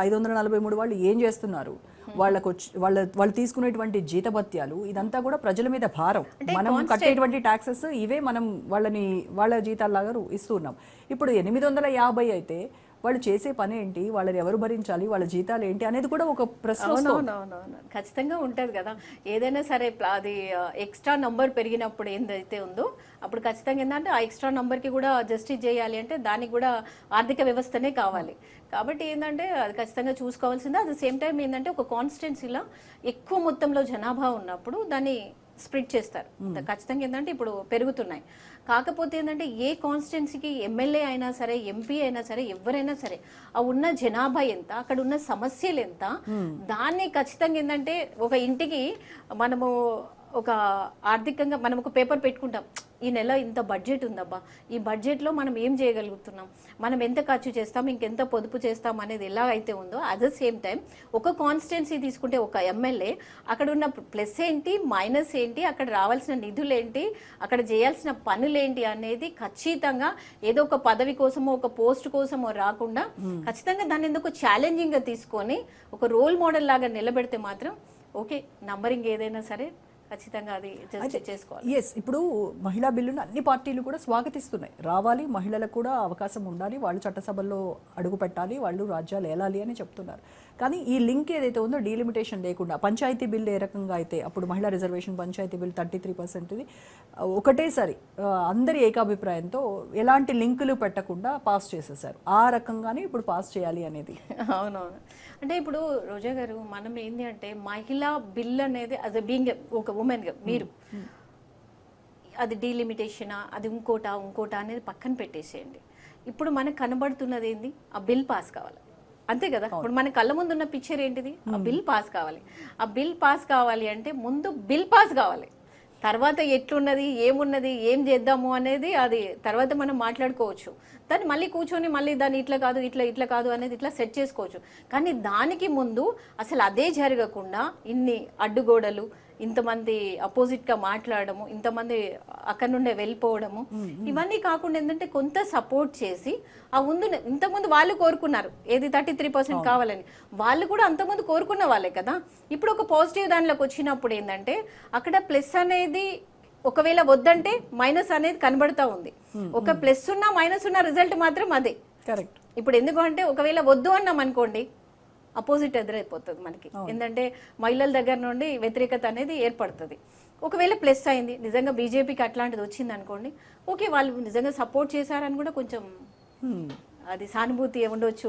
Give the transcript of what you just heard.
543 వాళ్ళు ఏం చేస్తున్నారు, వాళ్ళు తీసుకునేటువంటి జీతభత్యాలు ఇదంతా కూడా ప్రజల మీద భారం. మనం కట్టేటువంటి ట్యాక్సెస్ ఇవే మనం వాళ్ళ జీతాల్లాగా ఇస్తున్నాం. ఇప్పుడు 850 అయితే వాళ్ళు చేసే పని ఏంటి, వాళ్ళని ఎవరు భరించాలి, వాళ్ళ జీతాలు ఏంటి అనేది కూడా ఒక ప్రశ్న. అవునవునవును, ఖచ్చితంగా ఉంటుంది కదా. ఏదైనా సరే అది ఎక్స్ట్రా నంబర్ పెరిగినప్పుడు ఏందైతే ఉందో అప్పుడు ఖచ్చితంగా ఏంటంటే ఆ ఎక్స్ట్రా నంబర్కి కూడా జస్టిస్ చేయాలి అంటే దానికి కూడా ఆర్థిక వ్యవస్థనే కావాలి. కాబట్టి ఏంటంటే అది ఖచ్చితంగా చూసుకోవాల్సిందే. అట్ ద సేమ్ టైం ఏంటంటే ఒక కాన్స్టిట్యున్సీలో ఎక్కువ మొత్తంలో జనాభా ఉన్నప్పుడు దాన్ని స్ప్లిట్ చేస్తారు. ఖచ్చితంగా ఏంటంటే ఇప్పుడు పెరుగుతున్నాయి. కాకపోతే ఏంటంటే ఏ కాన్స్టిట్యున్సీకి ఎమ్మెల్యే అయినా సరే, ఎంపీ అయినా సరే, ఎవరైనా సరే ఆ ఉన్న జనాభా ఎంత, అక్కడ ఉన్న సమస్యలు ఎంత, దాన్ని ఖచ్చితంగా ఏంటంటే ఒక ఇంటికి మనము ఒక ఆర్థికంగా మనం ఒక పేపర్ పెట్టుకుంటాం, ఈ నెల ఇంత బడ్జెట్ ఉందబ్బా, ఈ బడ్జెట్లో మనం ఏం చేయగలుగుతున్నాం, మనం ఎంత ఖర్చు చేస్తాం, ఇంకెంత పొదుపు చేస్తాం అనేది ఎలా అయితే ఉందో అట్ ద సేమ్ టైం ఒక కాన్స్టిట్యున్సీ తీసుకుంటే ఒక ఎమ్మెల్యే అక్కడ ఉన్న ప్లస్ ఏంటి, మైనస్ ఏంటి, అక్కడ రావాల్సిన నిధులు ఏంటి, అక్కడ చేయాల్సిన పనులు ఏంటి అనేది ఖచ్చితంగా ఏదో ఒక పదవి కోసమో ఒక పోస్ట్ కోసమో రాకుండా ఖచ్చితంగా దాన్ని ఎందుకు ఛాలెంజింగ్గా తీసుకొని ఒక రోల్ మోడల్ లాగా నిలబెడితే మాత్రం ఓకే, నంబరింగ్ ఏదైనా సరే ఖచ్చితంగా అది చేసుకోవాలి. ఎస్, ఇప్పుడు మహిళా బిల్లును అన్ని పార్టీలు కూడా స్వాగతిస్తున్నాయి. రావాలి, మహిళలకు కూడా అవకాశం ఉండాలి, వాళ్ళు చట్టసభల్లో అడుగు పెట్టాలి, వాళ్ళు రాజ్యాలు ఏలాలి అని చెప్తున్నారు. కానీ ఈ లింక్ ఏదైతే ఉందో డీలిమిటేషన్ లేకుండా పంచాయతీ బిల్లు ఏ రకంగా అయితే అప్పుడు మహిళా రిజర్వేషన్ పంచాయతీ బిల్ 33% ఒకటేసారి అందరి ఏకాభిప్రాయంతో ఎలాంటి లింకులు పెట్టకుండా పాస్ చేసేసారు. ఆ రకంగానే ఇప్పుడు పాస్ చేయాలి అనేది. అవునవును, అంటే ఇప్పుడు రోజా గారు మనం ఏంటి అంటే మహిళా బిల్ అనేది అది బీయింగ్ ఒక ఉమెన్గా మీరు అది డీలిమిటేషనా అది ఇంకోటా అనేది పక్కన పెట్టేసేయండి. ఇప్పుడు మనకు కనబడుతున్నది ఏంది, ఆ బిల్ పాస్ కావాలి అంతే కదా. ఇప్పుడు మన కళ్ళ ముందు ఉన్న పిక్చర్ ఏంటిది, ఆ బిల్ పాస్ కావాలి. ఆ బిల్ పాస్ కావాలి అంటే ముందు బిల్ పాస్ కావాలి, తర్వాత ఎట్లున్నది, ఏమున్నది, ఏం చేద్దాము అనేది అది తర్వాత మనం మాట్లాడుకోవచ్చు. దాన్ని మళ్ళీ కూర్చొని మళ్ళీ దాన్ని ఇట్లా కాదు ఇట్లా కాదు అనేది ఇట్లా సెట్ చేసుకోవచ్చు. కానీ దానికి ముందు అసలు అదే జరగకుండా ఇన్ని అడ్డుగోడలు, ఇంతమంది అపోజిట్గా మాట్లాడము, ఇంతమంది అక్కడ నుండే వెళ్ళిపోవడము, ఇవన్నీ కాకుండా ఏంటంటే కొంత సపోర్ట్ చేసి ఆ ఇంతకుముందు వాళ్ళు కోరుకున్నారు ఏది 33% కావాలని, వాళ్ళు కూడా అంతకుముందు కోరుకున్న వాళ్ళే కదా. ఇప్పుడు ఒక పాజిటివ్ దానిలోకి వచ్చినప్పుడు ఏంటంటే అక్కడ ప్లస్ అనేది ఒకవేళ వద్దంటే మైనస్ అనేది కనబడతా ఉంది. ఒక ప్లస్ ఉన్నా మైనస్ ఉన్న రిజల్ట్ మాత్రం అదే. కరెక్ట్. ఇప్పుడు ఎందుకంటే ఒకవేళ వద్దు అన్నాం అనుకోండి అపోజిట్ ఎదురైపోతుంది మనకి. ఏంటంటే మహిళల దగ్గర నుండి వ్యతిరేకత అనేది ఏర్పడుతుంది. ఒకవేళ ప్లస్ అయింది నిజంగా బీజేపీకి అట్లాంటిది వచ్చింది అనుకోండి, ఓకే వాళ్ళు నిజంగా సపోర్ట్ చేశారని కూడా కొంచెం అది సానుభూతి ఉండొచ్చు.